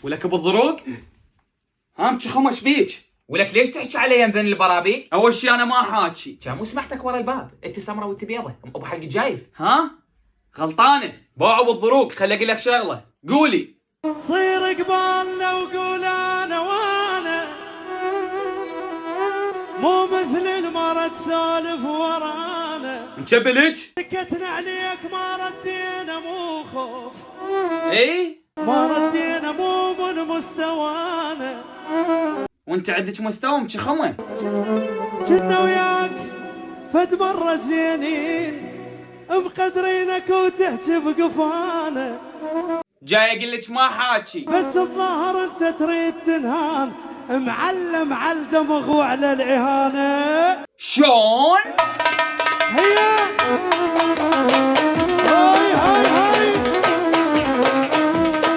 ولك ابو الضروق هام تشخمش بيك. ولك ليش تحكي علي مثل البرابيق؟ اول شي انا ما حاكي. كان مو سمعتك ورا الباب، انت سمره وانت بيضه، ابو حلق جايف. ها غلطانه. باعوا بالضروق. خلي اقول لك شغله. قولي. صير قبالنا وقول انا وانا، مو مثل المرة تسولف ورانا. مشبلك؟ سكتنا عليك ما ردينا مو خوف، اي ما ردينا مو من مستوانا. وانت عندك مستوى مشخمه. كنا وياك فد مرة زينين، مقدرينك وتحكي بقفانا، جاي اقول لك ما حاكي. بس الظاهر انت تريد تنهان، معلم على الدمغ وعلى الاهانه. شلون؟ هيا